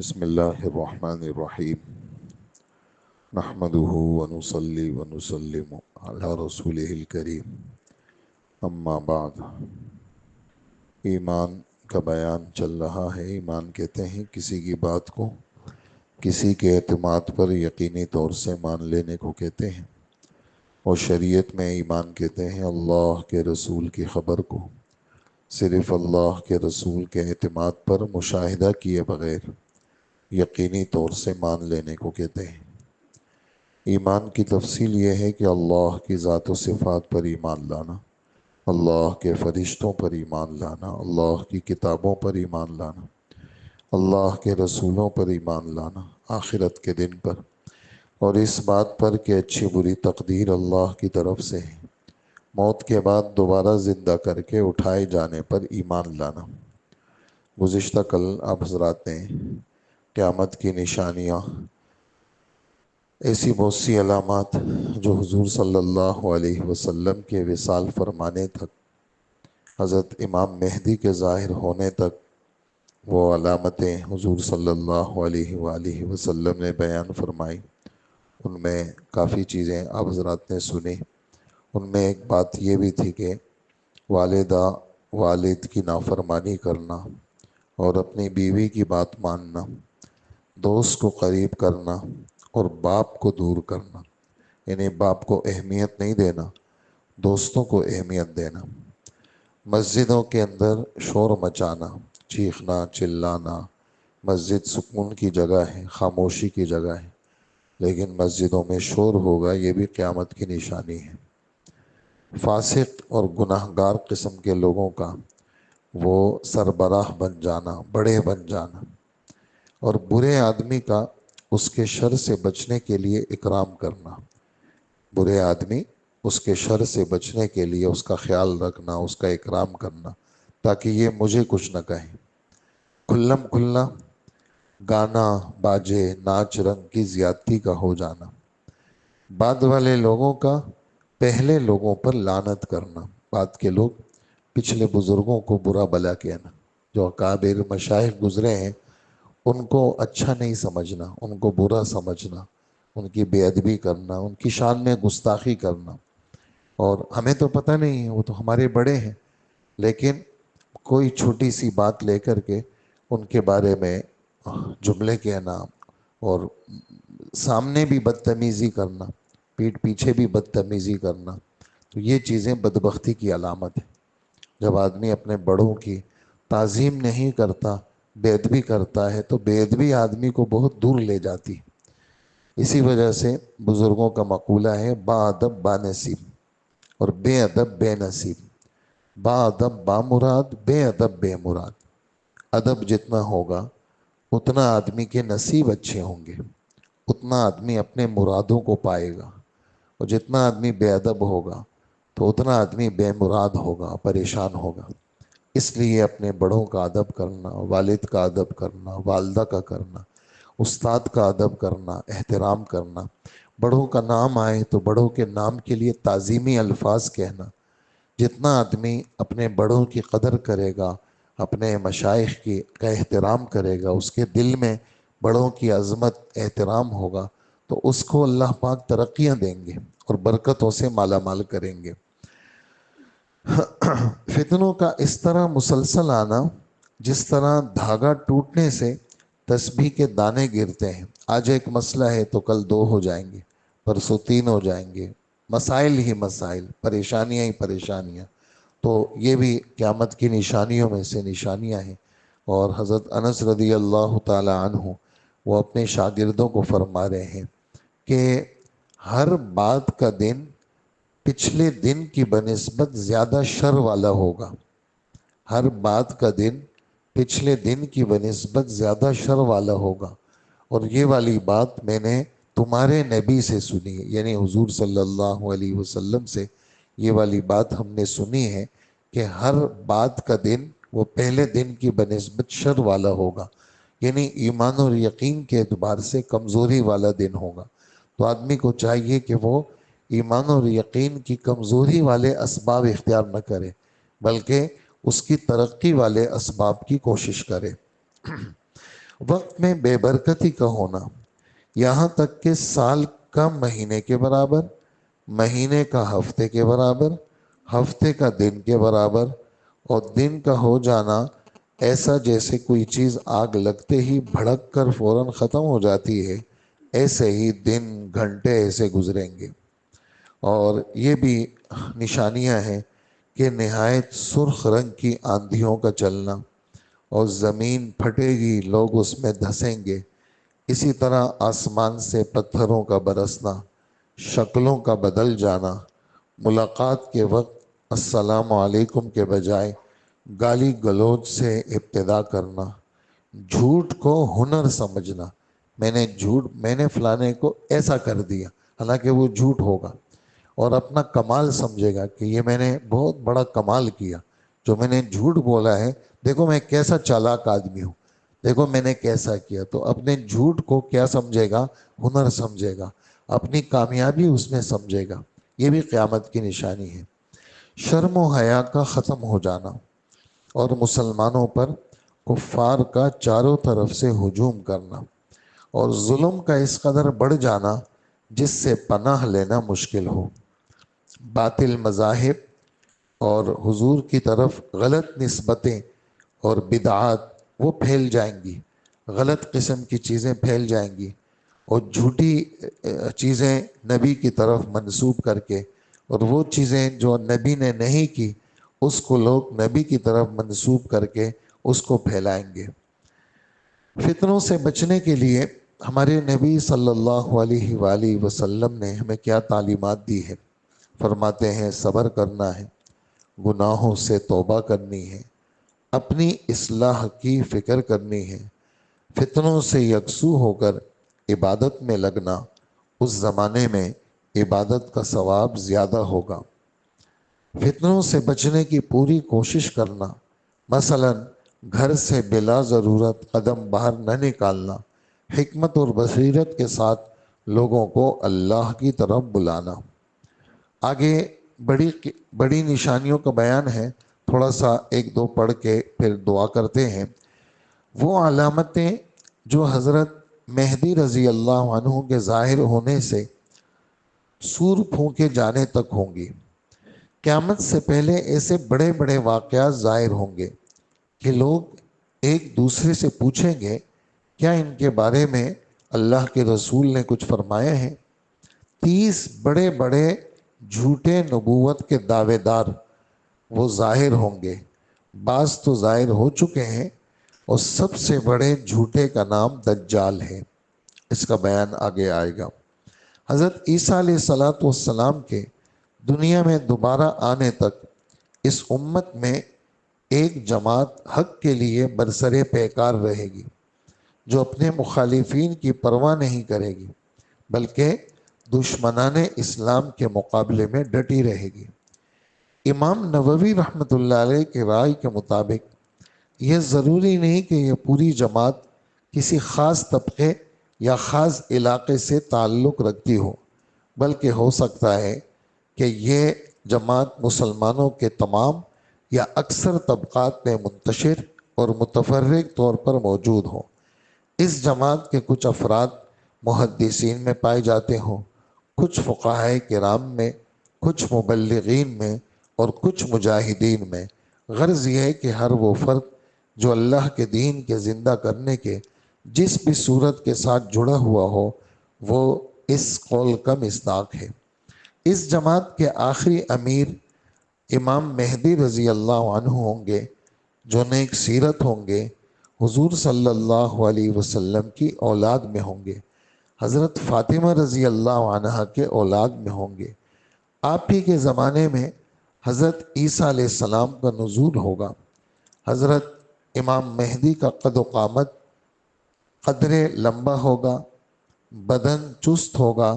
بسم اللہ الرحمن الرحیم نحمده ونصلي ونسلم على رسوله الکریم اما بعد۔ ایمان کا بیان چل رہا ہے۔ ایمان کہتے ہیں کسی کی بات کو کسی کے اعتماد پر یقینی طور سے مان لینے کو کہتے ہیں، اور شریعت میں ایمان کہتے ہیں اللہ کے رسول کی خبر کو صرف اللہ کے رسول کے اعتماد پر مشاہدہ کیے بغیر یقینی طور سے مان لینے کو کہتے ہیں۔ ایمان کی تفصیل یہ ہے کہ اللہ کی ذات و صفات پر ایمان لانا، اللہ کے فرشتوں پر ایمان لانا، اللہ کی کتابوں پر ایمان لانا، اللہ کے رسولوں پر ایمان لانا، آخرت کے دن پر، اور اس بات پر کہ اچھی بری تقدیر اللہ کی طرف سے ہے، موت کے بعد دوبارہ زندہ کر کے اٹھائے جانے پر ایمان لانا۔ گزشتہ کل آپ حضرات نے قیامت کی نشانیاں، ایسی بہت سی علامات جو حضور صلی اللہ علیہ وسلم کے وصال فرمانے تک، حضرت امام مہدی کے ظاہر ہونے تک وہ علامتیں حضور صلی اللہ علیہ وآلہ وسلم نے بیان فرمائی، ان میں کافی چیزیں آپ حضرات نے سنی۔ ان میں ایک بات یہ بھی تھی کہ والدہ والد کی نافرمانی کرنا اور اپنی بیوی کی بات ماننا، دوست کو قریب کرنا اور باپ کو دور کرنا، یعنی باپ کو اہمیت نہیں دینا، دوستوں کو اہمیت دینا، مسجدوں کے اندر شور مچانا، چیخنا چلانا۔ مسجد سکون کی جگہ ہے، خاموشی کی جگہ ہے، لیکن مسجدوں میں شور ہوگا، یہ بھی قیامت کی نشانی ہے۔ فاسق اور گناہ گار قسم کے لوگوں کا وہ سربراہ بن جانا، بڑے بن جانا، اور برے آدمی کا اس کے شر سے بچنے کے لیے اکرام کرنا، برے آدمی اس کے شر سے بچنے کے لیے اس کا خیال رکھنا، اس کا اکرام کرنا، تاکہ یہ مجھے کچھ نہ کہیں۔ کھلم کھلا گانا باجے ناچ رنگ کی زیادتی کا ہو جانا، بعد والے لوگوں کا پہلے لوگوں پر لعنت کرنا، بعد کے لوگ پچھلے بزرگوں کو برا بلا کہنا، جو اکابر مشائخ گزرے ہیں ان کو اچھا نہیں سمجھنا، ان کو برا سمجھنا، ان کی بے ادبی کرنا، ان کی شان میں گستاخی کرنا۔ اور ہمیں تو پتہ نہیں ہے، وہ تو ہمارے بڑے ہیں، لیکن کوئی چھوٹی سی بات لے کر کے ان کے بارے میں جملے کہنا اور سامنے بھی بدتمیزی کرنا، پیٹھ پیچھے بھی بدتمیزی کرنا، تو یہ چیزیں بدبختی کی علامت ہے۔ جب آدمی اپنے بڑوں کی تعظیم نہیں کرتا، بے ادبی کرتا ہے، تو بے ادبی آدمی کو بہت دور لے جاتی۔ اسی وجہ سے بزرگوں کا مقولہ ہے با ادب با نصیب اور بے ادب بے نصیب۔ با ادب با مراد، بے ادب بے مراد۔ ادب جتنا ہوگا اتنا آدمی کے نصیب اچھے ہوں گے، اتنا آدمی اپنے مرادوں کو پائے گا، اور جتنا آدمی بے ادب ہوگا تو اتنا آدمی بے مراد ہوگا، پریشان ہوگا۔ اس لیے اپنے بڑوں کا ادب کرنا، والد کا ادب کرنا، والدہ کا کرنا، استاد کا ادب کرنا، احترام کرنا، بڑوں کا نام آئے تو بڑوں کے نام کے لیے تعظیمی الفاظ کہنا۔ جتنا آدمی اپنے بڑوں کی قدر کرے گا، اپنے مشائخ کی کا احترام کرے گا، اس کے دل میں بڑوں کی عظمت احترام ہوگا، تو اس کو اللہ پاک ترقیاں دیں گے اور برکتوں سے مالا مال کریں گے۔ فتنوں کا اس طرح مسلسل آنا، جس طرح دھاگا ٹوٹنے سے تسبیح کے دانے گرتے ہیں، آج ایک مسئلہ ہے تو کل دو ہو جائیں گے، پرسوں تین ہو جائیں گے، مسائل ہی مسائل، پریشانیاں ہی پریشانیاں۔ تو یہ بھی قیامت کی نشانیوں میں سے نشانیاں ہیں۔ اور حضرت انس رضی اللہ تعالی عنہ وہ اپنے شاگردوں کو فرما رہے ہیں کہ ہر بات کا دن پچھلے دن کی بنسبت زیادہ شر والا ہوگا، ہر بات کا دن پچھلے دن کی بنسبت زیادہ شر والا ہوگا، اور یہ والی بات میں نے تمہارے نبی سے سنی ہے، یعنی حضور صلی اللہ علیہ وسلم سے یہ والی بات ہم نے سنی ہے کہ ہر بات کا دن وہ پہلے دن کی بنسبت شر والا ہوگا، یعنی ایمان اور یقین کے اعتبار سے کمزوری والا دن ہوگا۔ تو آدمی کو چاہیے کہ وہ ایمان اور یقین کی کمزوری والے اسباب اختیار نہ کرے، بلکہ اس کی ترقی والے اسباب کی کوشش کرے۔ وقت میں بے برکتی کا ہونا، یہاں تک کہ سال کا مہینے کے برابر، مہینے کا ہفتے کے برابر، ہفتے کا دن کے برابر، اور دن کا ہو جانا ایسا جیسے کوئی چیز آگ لگتے ہی بھڑک کر فوراً ختم ہو جاتی ہے، ایسے ہی دن گھنٹے ایسے گزریں گے۔ اور یہ بھی نشانیاں ہیں کہ نہایت سرخ رنگ کی آندھیوں کا چلنا، اور زمین پھٹے گی، لوگ اس میں دھسیں گے۔ اسی طرح آسمان سے پتھروں کا برسنا، شکلوں کا بدل جانا، ملاقات کے وقت السلام علیکم کے بجائے گالی گلوچ سے ابتدا کرنا، جھوٹ کو ہنر سمجھنا، میں نے فلانے کو ایسا کر دیا، حالانکہ وہ جھوٹ ہوگا، اور اپنا کمال سمجھے گا کہ یہ میں نے بہت بڑا کمال کیا، جو میں نے جھوٹ بولا ہے، دیکھو میں کیسا چالاک آدمی ہوں، دیکھو میں نے کیسا کیا۔ تو اپنے جھوٹ کو کیا سمجھے گا؟ ہنر سمجھے گا، اپنی کامیابی اس میں سمجھے گا۔ یہ بھی قیامت کی نشانی ہے۔ شرم و حیا کا ختم ہو جانا، اور مسلمانوں پر کفار کا چاروں طرف سے ہجوم کرنا، اور ظلم کا اس قدر بڑھ جانا جس سے پناہ لینا مشکل ہو۔ باطل مذاہب اور حضور کی طرف غلط نسبتیں اور بدعات وہ پھیل جائیں گی، غلط قسم کی چیزیں پھیل جائیں گی، اور جھوٹی چیزیں نبی کی طرف منسوب کر کے، اور وہ چیزیں جو نبی نے نہیں کی اس کو لوگ نبی کی طرف منسوب کر کے اس کو پھیلائیں گے۔ فتنوں سے بچنے کے لیے ہمارے نبی صلی اللہ علیہ وآلہ وسلم نے ہمیں کیا تعلیمات دی ہے؟ فرماتے ہیں صبر کرنا ہے، گناہوں سے توبہ کرنی ہے، اپنی اصلاح کی فکر کرنی ہے، فتنوں سے یکسو ہو کر عبادت میں لگنا، اس زمانے میں عبادت کا ثواب زیادہ ہوگا۔ فتنوں سے بچنے کی پوری کوشش کرنا، مثلا گھر سے بلا ضرورت قدم باہر نہ نکالنا، حکمت اور بصیرت کے ساتھ لوگوں کو اللہ کی طرف بلانا۔ آگے بڑی نشانیوں کا بیان ہے، تھوڑا سا ایک دو پڑھ کے پھر دعا کرتے ہیں۔ وہ علامتیں جو حضرت مہدی رضی اللہ عنہ کے ظاہر ہونے سے سور پھونکے جانے تک ہوں گی۔ قیامت سے پہلے ایسے بڑے بڑے واقعات ظاہر ہوں گے کہ لوگ ایک دوسرے سے پوچھیں گے کیا ان کے بارے میں اللہ کے رسول نے کچھ فرمایا ہے؟ 30 بڑے بڑے جھوٹے نبوت کے دعوے دار وہ ظاہر ہوں گے، بعض تو ظاہر ہو چکے ہیں، اور سب سے بڑے جھوٹے کا نام دجال ہے۔ اس کا بیان آگے آئے گا۔ حضرت عیسیٰ علیہ السلام کے دنیا میں دوبارہ آنے تک اس امت میں ایک جماعت حق کے لیے برسر پیکار رہے گی، جو اپنے مخالفین کی پرواہ نہیں کرے گی، بلکہ دشمنان اسلام کے مقابلے میں ڈٹی رہے گی۔ امام نووی رحمۃ اللہ علیہ کے رائے کے مطابق یہ ضروری نہیں کہ یہ پوری جماعت کسی خاص طبقے یا خاص علاقے سے تعلق رکھتی ہو، بلکہ ہو سکتا ہے کہ یہ جماعت مسلمانوں کے تمام یا اکثر طبقات میں منتشر اور متفرق طور پر موجود ہوں۔ اس جماعت کے کچھ افراد محدثین میں پائے جاتے ہوں، کچھ فقہائے کرام میں، کچھ مبلغین میں، اور کچھ مجاہدین میں۔ غرض یہ ہے کہ ہر وہ فرد جو اللہ کے دین کے زندہ کرنے کے جس بھی صورت کے ساتھ جڑا ہوا ہو، وہ اس قول کا مصداق ہے۔ اس جماعت کے آخری امیر امام مہدی رضی اللہ عنہ ہوں گے، جو نیک سیرت ہوں گے، حضور صلی اللہ علیہ وسلم کی اولاد میں ہوں گے، حضرت فاطمہ رضی اللہ عنہا کے اولاد میں ہوں گے۔ آپ ہی کے زمانے میں حضرت عیسیٰ علیہ السلام کا نزول ہوگا۔ حضرت امام مہدی کا قد و قامت قدرے لمبا ہوگا، بدن چست ہوگا،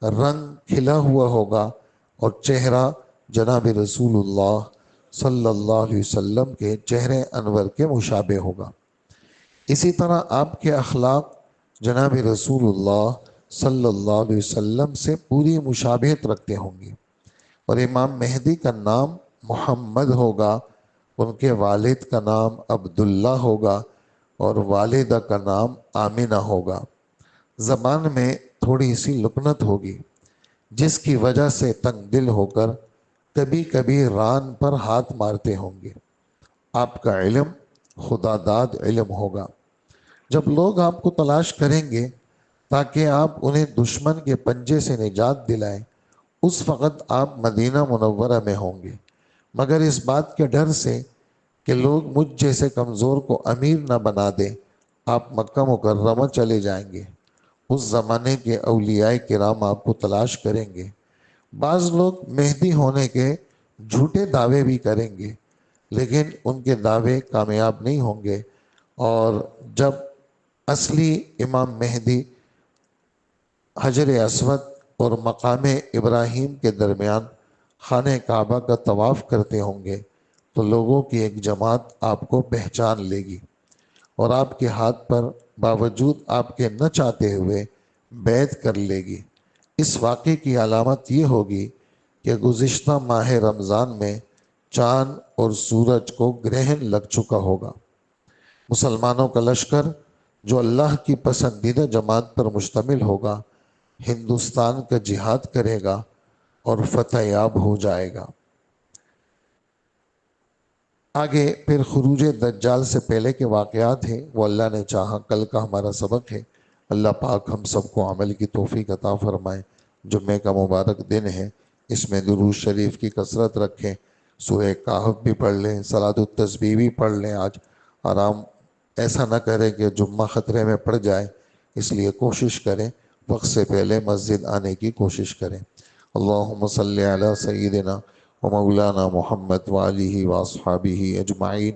رنگ کھلا ہوا ہوگا، اور چہرہ جناب رسول اللہ صلی اللہ علیہ وسلم کے چہرے انور کے مشابہ ہوگا۔ اسی طرح آپ کے اخلاق جناب رسول اللہ صلی اللہ علیہ وسلم سے پوری مشابہت رکھتے ہوں گے، اور امام مہدی کا نام محمد ہوگا، ان کے والد کا نام عبداللہ ہوگا، اور والدہ کا نام آمنہ ہوگا۔ زبان میں تھوڑی سی لکنت ہوگی، جس کی وجہ سے تنگ دل ہو کر کبھی کبھی ران پر ہاتھ مارتے ہوں گے۔ آپ کا علم خدا داد علم ہوگا۔ جب لوگ آپ کو تلاش کریں گے تاکہ آپ انہیں دشمن کے پنجے سے نجات دلائیں، اس وقت آپ مدینہ منورہ میں ہوں گے، مگر اس بات کے ڈر سے کہ لوگ مجھ جیسے کمزور کو امیر نہ بنا دیں، آپ مکہ مکرمہ چلے جائیں گے۔ اس زمانے کے اولیاء کرام آپ کو تلاش کریں گے۔ بعض لوگ مہدی ہونے کے جھوٹے دعوے بھی کریں گے، لیکن ان کے دعوے کامیاب نہیں ہوں گے، اور جب اصلی امام مہدی حجر اسود اور مقام ابراہیم کے درمیان خانہ کعبہ کا طواف کرتے ہوں گے تو لوگوں کی ایک جماعت آپ کو پہچان لے گی اور آپ کے ہاتھ پر باوجود آپ کے نہ چاہتے ہوئے بیعت کر لے گی۔ اس واقعے کی علامت یہ ہوگی کہ گزشتہ ماہ رمضان میں چاند اور سورج کو گرہن لگ چکا ہوگا۔ مسلمانوں کا لشکر جو اللہ کی پسندیدہ جماعت پر مشتمل ہوگا، ہندوستان کا جہاد کرے گا اور فتح یاب ہو جائے گا۔ آگے پھر خروج دجال سے پہلے کے واقعات ہیں، وہ اللہ نے چاہا کل کا ہمارا سبق ہے۔ اللہ پاک ہم سب کو عمل کی توفیق عطا فرمائے۔ جمعے کا مبارک دن ہے، اس میں درود شریف کی کثرت رکھیں، سورہ کہف بھی پڑھ لیں، صلاۃ التسبیح بھی پڑھ لیں۔ آج آرام ایسا نہ کریں کہ جمعہ خطرے میں پڑ جائے، اس لیے کوشش کریں وقت سے پہلے مسجد آنے کی کوشش کریں۔ اللہم صلی علی سیدنا و مولانا محمد وآلہ واصحابہ اجمعین۔